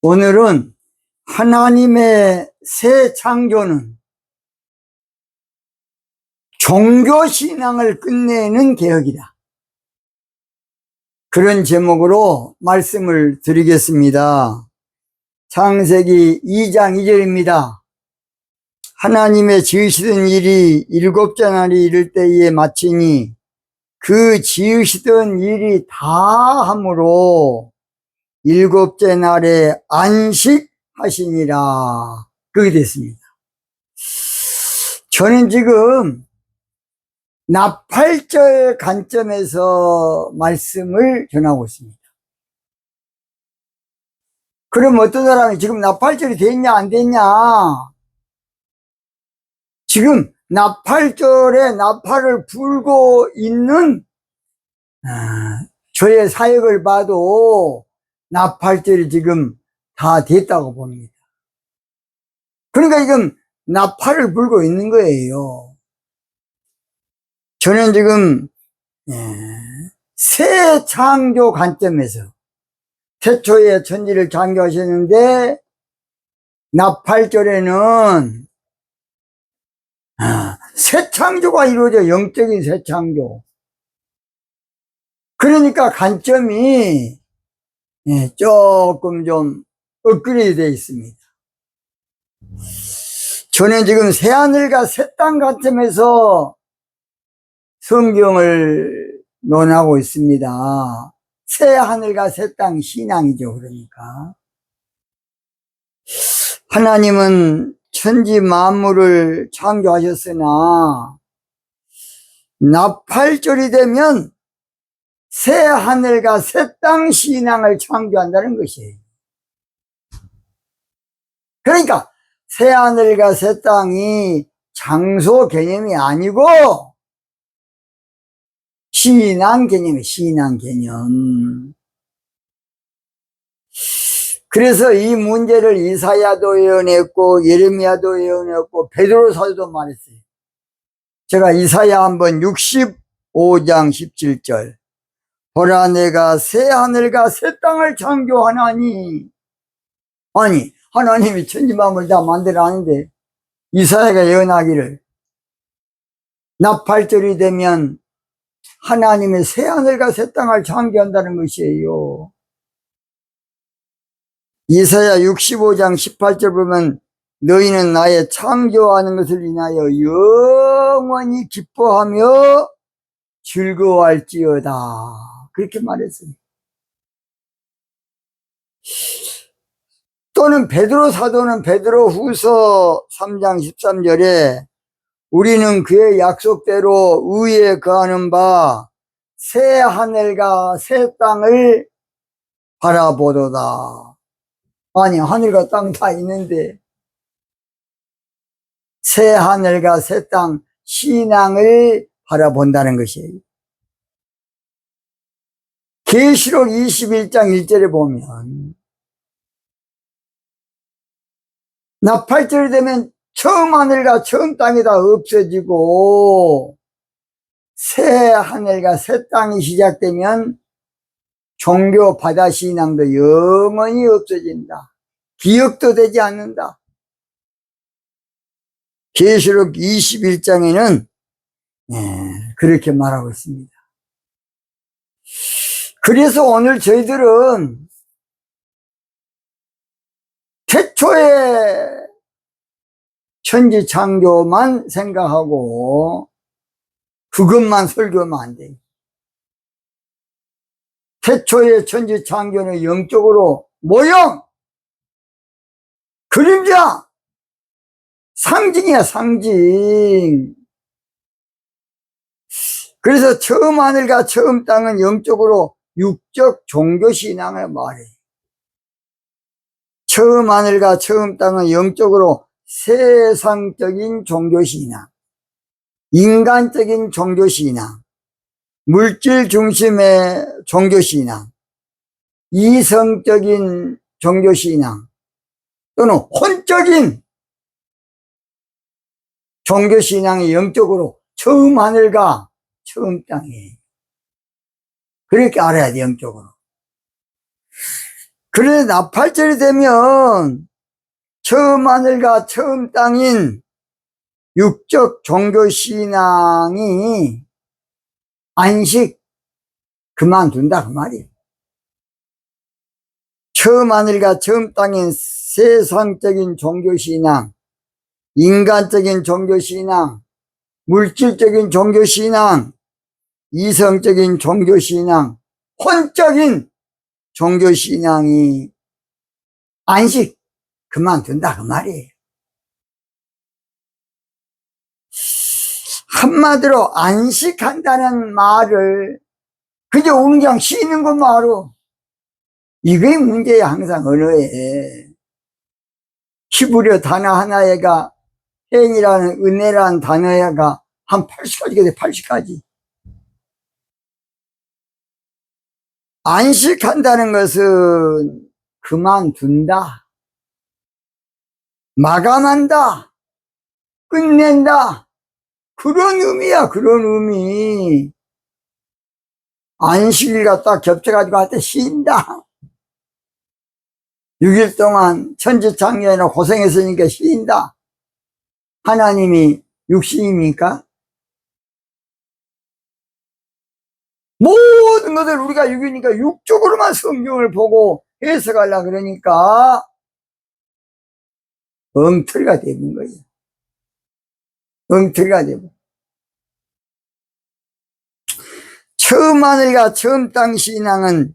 오늘은 하나님의 새 창조는 종교신앙을 끝내는 개혁이다. 그런 제목으로 말씀을 드리겠습니다. 창세기 2장 2절입니다. 하나님의 지으시던 일이 일곱째 날이 이를 때에 마치니 그 지으시던 일이 다 함으로 일곱째 날에 안식하시니라. 그게 됐습니다. 저는 지금 나팔절 관점에서 말씀을 전하고 있습니다. 그럼 어떤 사람이 지금 나팔절이 됐냐 안 됐냐, 지금 나팔절에 나팔을 불고 있는 저의 사역을 봐도 나팔절이 지금 다 됐다고 봅니다. 그러니까 지금 나팔을 불고 있는 거예요. 저는 지금 새 창조 관점에서 태초에 천지를 창조하셨는데 나팔절에는 새 창조가 이루어져. 영적인 새 창조. 그러니까 관점이 조금 좀 업그레이드 되어 있습니다. 저는 지금 새하늘과 새 땅 관점에서 성경을 논하고 있습니다. 새하늘과 새 땅 신앙이죠. 그러니까 하나님은 천지 만물을 창조하셨으나 나팔절이 되면 새하늘과 새 땅 신앙을 창조한다는 것이에요. 그러니까 새하늘과 새 땅이 장소 개념이 아니고 신앙 개념이에요. 신앙 개념. 그래서 이 문제를 이사야도 예언했고 예레미야도 예언했고 베드로 사도도 말했어요. 제가 이사야 한번 65장 17절 보라 내가 새 하늘과 새 땅을 창조하나니. 아니 하나님이 천지만물을 다 만들어놨는데 이사야가 예언하기를 나팔절이 되면 하나님의 새 하늘과 새 땅을 창조한다는 것이에요. 이사야 65장 18절 보면 너희는 나의 창조하는 것을 인하여 영원히 기뻐하며 즐거워할지어다. 그렇게 말했어요. 또는 베드로 사도는 베드로 후서 3장 13절에 우리는 그의 약속대로 의에 거하는 바 새 하늘과 새 땅을 바라보도다. 아니 하늘과 땅 다 있는데 새 하늘과 새 땅 신앙을 바라본다는 것이에요. 계시록 21장 1절에 보면 나팔절이 되면 처음 하늘과 처음 땅이 다 없어지고 새 하늘과 새 땅이 시작되면 종교 바다 신앙도 영원히 없어진다. 기억도 되지 않는다. 계시록 21장에는 그렇게 말하고 있습니다. 그래서 오늘 저희들은 태초에 천지 창조만 생각하고 그것만 설교하면 안 돼요. 태초의 천지 창조는 영적으로 모형, 그림자, 상징이야 상징. 그래서 처음 하늘과 처음 땅은 영적으로 육적 종교신앙을 말해. 처음 하늘과 처음 땅은 영적으로 세상적인 종교신앙, 인간적인 종교신앙, 물질 중심의 종교신앙, 이성적인 종교신앙 또는 혼적인 종교신앙이 영적으로 처음 하늘과 처음 땅이에요. 그렇게 알아야 돼. 영적으로. 그래 나팔절이 되면 처음 하늘과 처음 땅인 육적 종교신앙이 안식 그만둔다 그 말이에요. 처음 하늘과 처음 땅인 세상적인 종교신앙, 인간적인 종교신앙, 물질적인 종교신앙, 이성적인 종교신앙, 혼적인 종교신앙이 안식 그만둔다 그 말이에요. 한마디로 안식한다는 말을 그저 그냥 쉬는 것만으로 이게 문제야. 항상 언어에 히브리어 단어 하나에가 행이라는 은혜라는 단어가 한 80가지가 돼. 80가지. 안식한다는 것은 그만둔다, 마감한다, 끝낸다, 그런 의미야. 그런 의미. 안식일 갖다 겹쳐가지고 할 때 쉰다. 6일 동안 천지창조에나 고생했으니까 쉰다. 하나님이 육신입니까? 모든 것을 우리가 육이니까 육적으로만 성경을 보고 해석하려고 그러니까 엉터리가 되는 거예요. 엉터리가 되고. 처음 하늘과 처음 땅 신앙은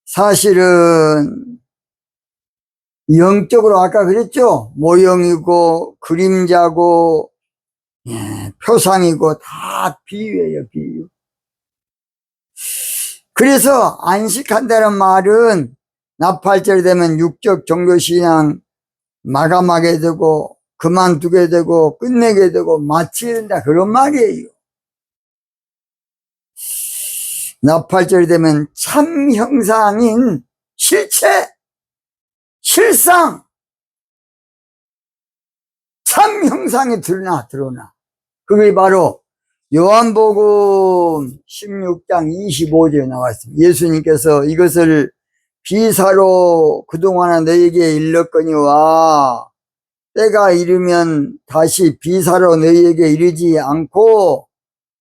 사실은 영적으로 아까 그랬죠? 모형이고 그림자고 표상이고 다 비유예요. 비유. 그래서 안식한다는 말은 나팔절 되면 육적 종교신앙 마감하게 되고 그만두게 되고 끝내게 되고 마치게 된다 그런 말이에요. 나팔절이 되면 참 형상인 실체, 실상, 참 형상이 드러나. 그게 바로 요한복음 16장 25절에 나왔습니다. 예수님께서 이것을 비사로 그동안 너희에게 일렀거니와 때가 이르면 다시 비사로 너희에게 이르지 않고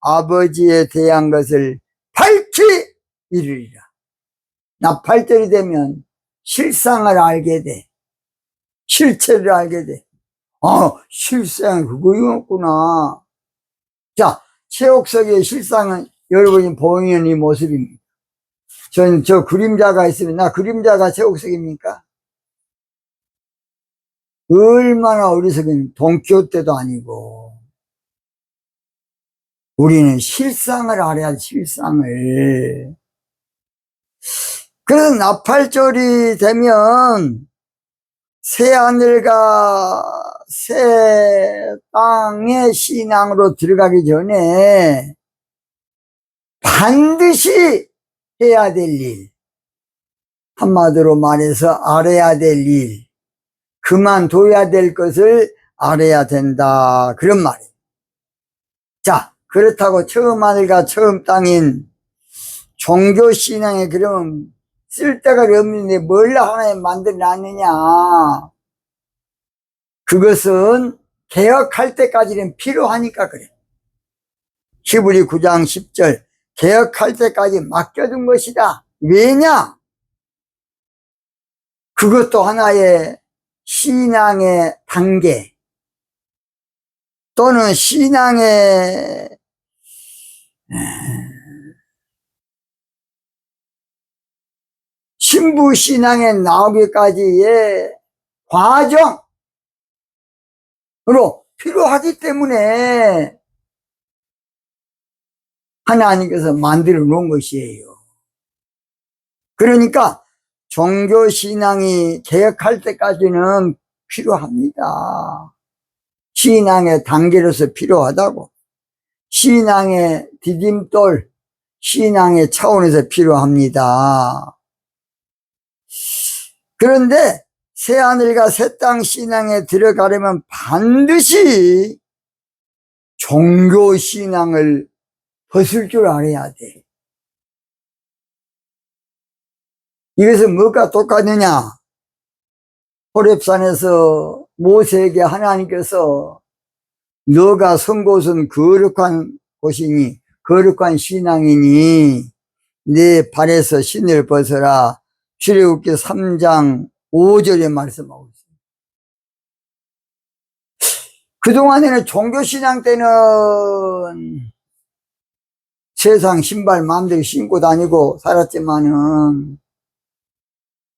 아버지에 대한 것을 밝히 이르리라. 나팔절이 되면 실상을 알게 돼. 실체를 알게 돼. 실상 그거였구나. 자, 최옥석의 실상은 여러분이 보이는 이 모습입니다. 전 저 그림자가 있으면 나 그림자가 최옥석입니까? 얼마나 어리석은 돈키호테도 아니고. 우리는 실상을 알아야 돼. 실상을. 그래서 나팔절이 되면 새하늘과 새 땅의 신앙으로 들어가기 전에 반드시 해야 될 일, 한마디로 말해서 알아야 될 일, 그만둬야 될 것을 알아야 된다 그런 말이에요. 자, 그렇다고 처음 하늘과 처음 땅인 종교신앙에 그러면 쓸데가 없는데 뭘 하나에 만들어놨느냐. 그것은 개혁할 때까지는 필요하니까 그래. 히브리 9장 10절 개혁할 때까지 맡겨둔 것이다. 왜냐? 그것도 하나의 신앙의 단계 또는 신앙의 신부신앙에 나오기까지의 과정으로 필요하기 때문에 하나님께서 만들어 놓은 것이에요. 그러니까 종교신앙이 개혁할 때까지는 필요합니다. 신앙의 단계로서 필요하다고. 신앙의 디딤돌, 신앙의 차원에서 필요합니다. 그런데 새하늘과 새 땅 신앙에 들어가려면 반드시 종교신앙을 벗을 줄 알아야 돼. 이것은 뭐가 똑같느냐? 호렙산에서 모세에게 하나님께서 너가 선 곳은 거룩한 곳이니 거룩한 신앙이니 내 발에서 신을 벗어라. 출애굽기 3장 5절에 말씀하고 있어요. 그동안에는 종교신앙 때는 세상 신발 마음대로 신고 다니고 살았지만은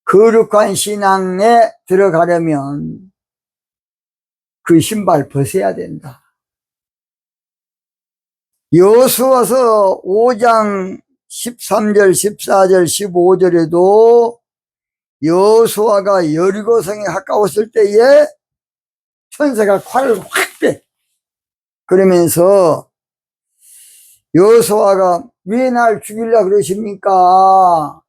거룩한 신앙에 들어가려면 그 신발 벗어야 된다. 여호수아서 5장 13절, 14절, 15절에도 여호수아가 여리고성에 가까웠을 때에 천사가 칼을 확 빼. 그러면서 여호수아가 왜 날 죽이려고 그러십니까?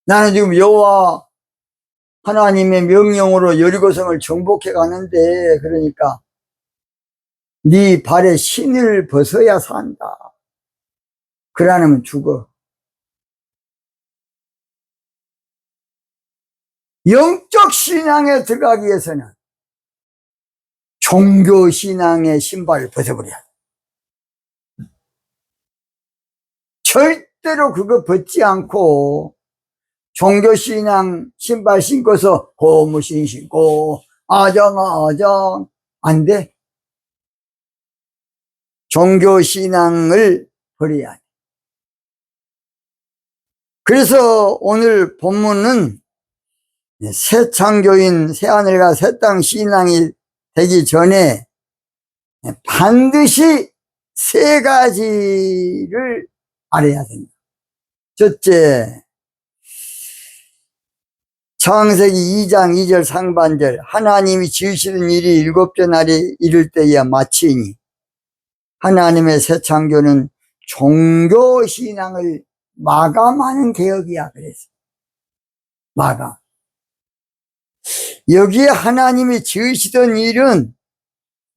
나는 지금 여호와 하나님의 명령으로 여리고성을 정복해 가는데, 그러니까 네 발에 신을 벗어야 산다. 그러면 죽어. 영적 신앙에 들어가기 위해서는 종교 신앙의 신발을 벗어버려야 돼. 절대로 그거 벗지 않고 종교 신앙 신발 신고서 고무신 신고 아정아정 안 돼. 종교 신앙을 버려야 돼. 그래서 오늘 본문은 새 창조인 새하늘과 새 땅 신앙이 되기 전에 반드시 세 가지를 알아야 된다. 첫째, 창세기 2장 2절 상반절, 하나님이 지으시던 일이 일곱째 날이 이를 때에 마치니. 하나님의 새 창조는 종교 신앙을 마감하는 개혁이야. 그래서 마감. 여기에 하나님이 지으시던 일은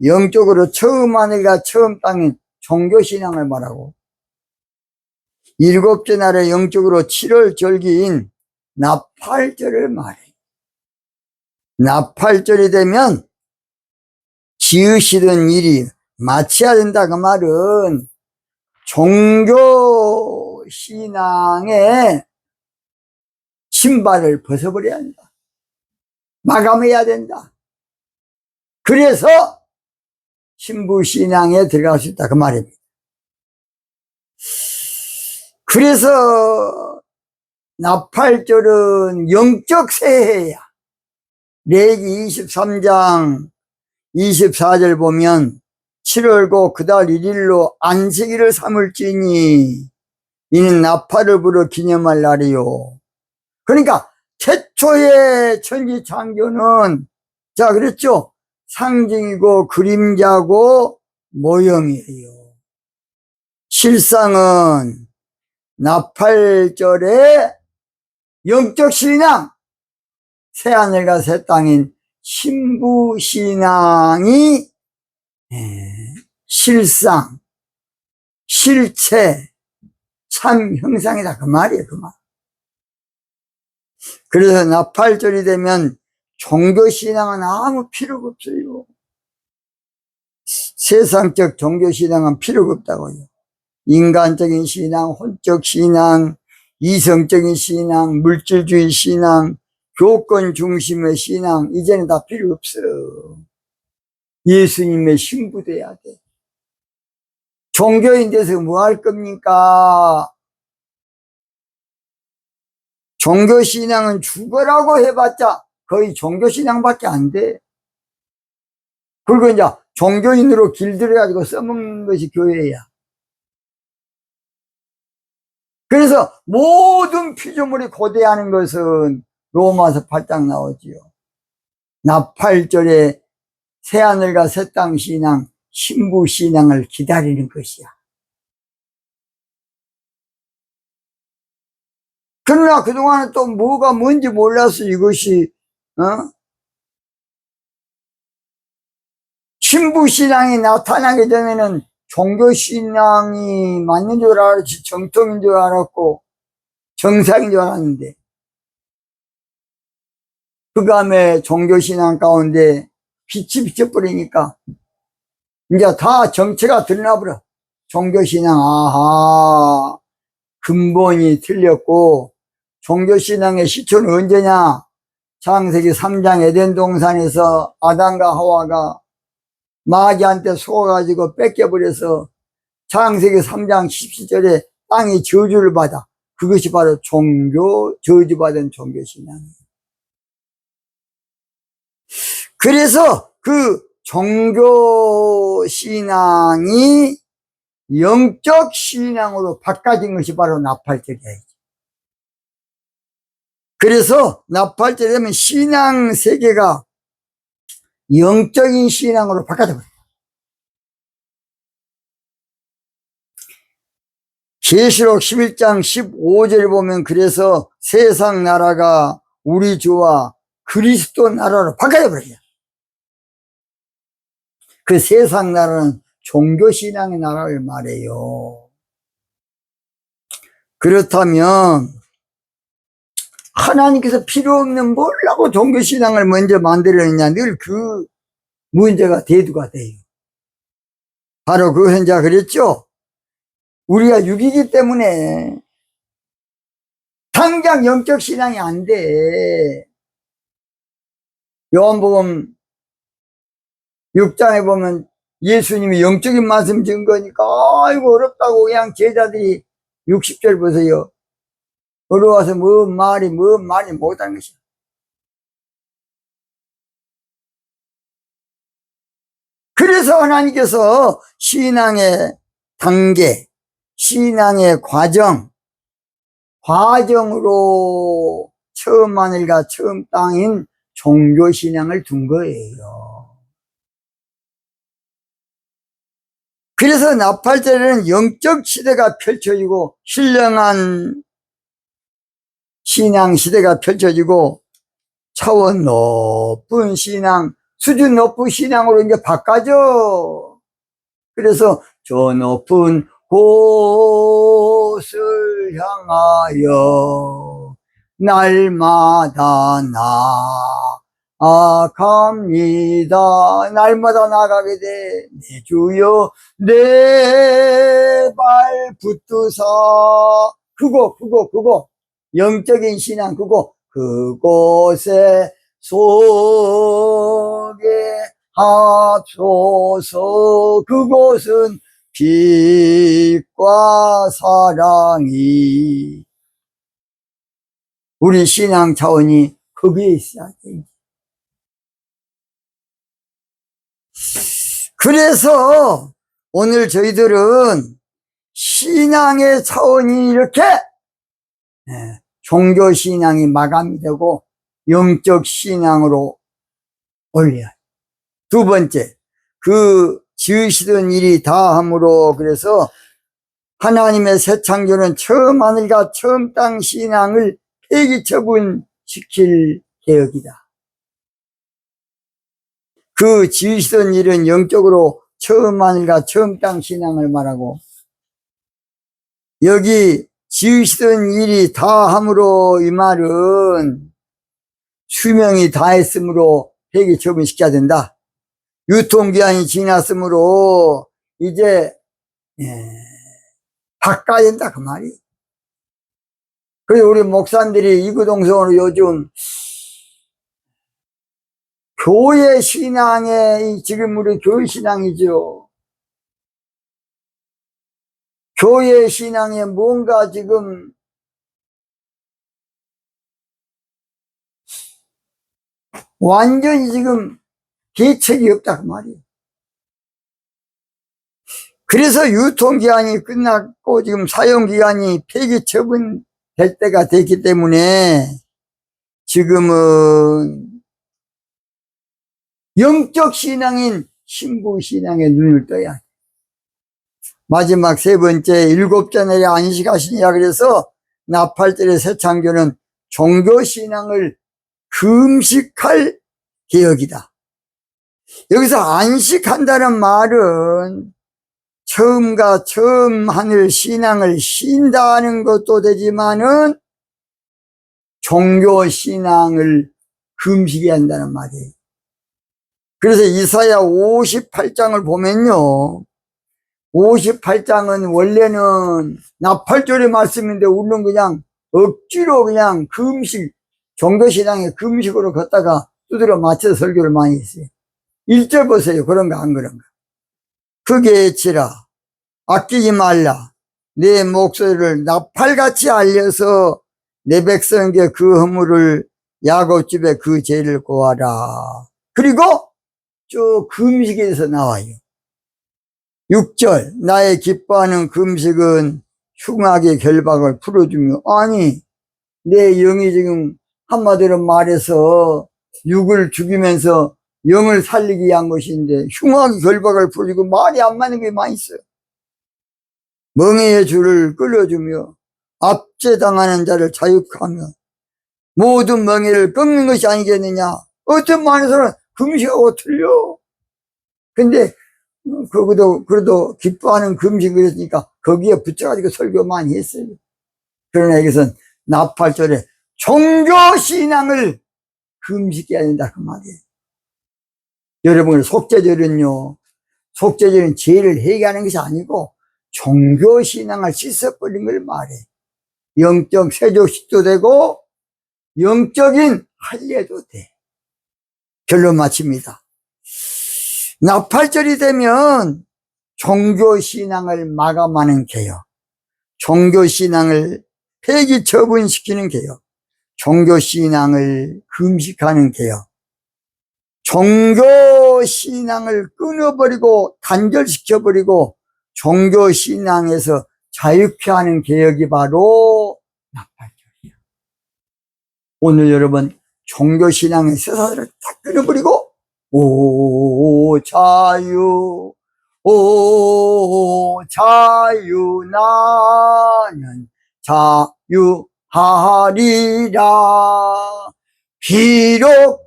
영적으로 처음 하늘과 처음 땅인 종교신앙을 말하고, 일곱째 날에 영적으로 7월 절기인 나팔절을 말해. 나팔절이 되면 지으시던 일이 마쳐야 된다. 그 말은 종교신앙의 신발을 벗어버려야 한다. 마감해야 된다. 그래서 신부신앙에 들어갈 수 있다. 그 말입니다. 그래서 나팔절은 영적 새해야. 레위기 23장 24절 보면 7월고 그달 1일로 안식일을 삼을지니 이는 나팔을 불어 기념할 날이요. 그러니까 최초의 천지창조는 자 그랬죠. 상징이고 그림자고 모형이에요. 실상은 나팔절의 영적 신앙, 새하늘과 새 땅인 신부신앙이 실상, 실체, 참 형상이다. 그 말이에요. 그 말. 그래서 나팔절이 되면 종교신앙은 아무 필요가 없어요. 세상적 종교신앙은 필요가 없다고요. 인간적인 신앙, 혼적 신앙, 이성적인 신앙, 물질주의 신앙, 교권 중심의 신앙, 이제는 다 필요 없어. 예수님의 신부돼야 돼. 종교인 돼서 뭐 할 겁니까? 종교신앙은 죽으라고 해봤자 거의 종교신앙밖에 안 돼. 그리고 이제 종교인으로 길들여가지고 써먹는 것이 교회야. 그래서 모든 피조물이 고대하는 것은 로마서 8장 나오지요. 나팔절에 새하늘과 새 땅 신앙, 신부신앙을 기다리는 것이야. 그러나 그동안은 또 뭐가 뭔지 몰라서 이것이 신부신앙이 나타나기 전에는 종교신앙이 맞는 줄 알았지, 정통인 줄 알았고 정상인 줄 알았는데 그감에 종교신앙 가운데 빛이 비쳐버리니까 이제 다 정체가 드러나버려. 종교신앙, 아하, 근본이 틀렸고, 종교신앙의 시초는 언제냐? 창세기 3장 에덴 동산에서 아담과 하와가 마귀한테 속아가지고 뺏겨버려서 창세기 3장 17절에 땅이 저주를 받아. 그것이 바로 저주받은 종교신앙이에요. 그래서 그 종교신앙이 영적 신앙으로 바꿔진 것이 바로 나팔절이에요. 그래서 나팔절 되면 신앙 세계가 영적인 신앙으로 바꿔져버려요. 계시록 11장 15절 보면 그래서 세상 나라가 우리 주와 그리스도 나라로 바꿔져버려요. 그 세상 나라는 종교신앙의 나라를 말해요. 그렇다면 하나님께서 필요 없는 뭐라고 종교신앙을 먼저 만들어냈냐, 늘 그 문제가 대두가 돼요. 바로 그 현자 그랬죠. 우리가 육이기 때문에 당장 영적 신앙이 안 돼. 요한복음 6장에 보면 예수님이 영적인 말씀 준 거니까 아이고 어렵다고 그냥 제자들이 60절 보세요. 어려워서 뭔 말이 못하는 것이야. 그래서 하나님께서 신앙의 단계, 신앙의 과정으로 처음 하늘과 처음 땅인 종교신앙을 둔 거예요. 그래서 나팔절에는 영적 시대가 펼쳐지고 신령한 신앙 시대가 펼쳐지고 차원 높은 신앙, 수준 높은 신앙으로 이제 바꿔져. 그래서 저 높은 곳을 향하여 날마다 나아갑니다. 날마다 나가게 돼. 내 주여 내 발 붙드사. 그거 영적인 신앙 그곳에 속에 합소서. 그곳은 빛과 사랑이, 우리 신앙 차원이 거기에 있어야 돼. 그래서 오늘 저희들은 신앙의 차원이 이렇게 종교신앙이 마감이 되고 영적 신앙으로 올려요. 두 번째, 그 지으시던 일이 다함으로, 그래서 하나님의 새 창조는 처음 하늘과 처음 땅 신앙을 폐기처분시킬 계획이다. 그 지으시던 일은 영적으로 처음 하늘과 처음 땅 신앙을 말하고, 여기 지으시던 일이 다함으로 이 말은 수명이 다했으므로 폐기처분시켜야 된다. 유통기한이 지났으므로 이제 바꿔야 된다 그 말이. 그래서 우리 목사님들이 이구동성으로 요즘 교회 신앙에, 지금 우리 교회 신앙이죠. 교회 신앙에 뭔가 지금 완전히 지금 대책이 없다 그 말이에요. 그래서 유통기한이 끝났고 지금 사용기한이 폐기 처분될 때가 됐기 때문에 지금은 영적 신앙인 신부 신앙에 눈을 떠야 돼. 마지막 세 번째, 일곱째 날에 안식하시니라. 그래서 나팔절의 새 창조는 종교 신앙을 금식할 개혁이다. 여기서 안식한다는 말은 처음과 처음 하늘 신앙을 쉰다는 것도 되지만은 종교 신앙을 금식해야 한다는 말이에요. 그래서 이사야 58장을 보면요. 58장은 원래는 나팔절의 말씀인데 우리는 그냥 억지로 그냥 금식, 종교신앙의 금식으로 걷다가 두드려 맞춰서 설교를 많이 했어요. 1절 보세요. 그런가 안 그런가. 크게 외치라. 아끼지 말라. 내 목소리를 나팔같이 알려서 내 백성에게 그 허물을 야곱집에 그 죄를 고하라. 그리고 쭉 금식에서 나와요. 6절 나의 기뻐하는 금식은 흉악의 결박을 풀어주며, 아니 내 영이 지금 한마디로 말해서 육을 죽이면서 영을 살리기 위한 것인데 흉악의 결박을 풀어주고 말이 안 맞는 게 많이 있어요. 멍에의 줄을 끌어주며 압제당하는 자를 자유하며 모든 멍에를 꺾는 것이 아니겠느냐. 어떤 말에서는 금식하고 틀려. 근데 그래도 기뻐하는 금식을 했으니까 거기에 붙여가지고 설교 많이 했어요. 그러나 여기서는 나팔절에 종교신앙을 금식해야 된다 그 말이에요. 여러분, 속죄절은요, 속죄절은 죄를 해결하는 것이 아니고 종교신앙을 씻어버린 걸 말해. 영적 세족식도 되고 영적인 할례도 돼. 결론 마칩니다. 나팔절이 되면 종교신앙을 마감하는 개혁, 종교신앙을 폐기 처분시키는 개혁, 종교신앙을 금식하는 개혁, 종교신앙을 끊어버리고 단절시켜버리고 종교신앙에서 자유케 하는 개혁이 바로 나팔절이에요. 오늘 여러분 종교신앙의 쇠사슬을 다 끊어버리고 오 자유 오 자유 나는 자유하리라. 비록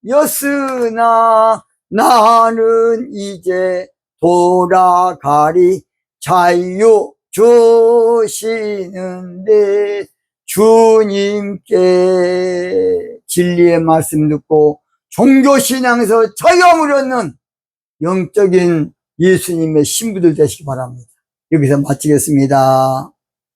얽매였으나 나는 이제 돌아가리. 자유 주시는데 주님께 진리의 말씀 듣고 종교신앙에서 자유함을 얻는 영적인 예수님의 신부들 되시기 바랍니다. 여기서 마치겠습니다.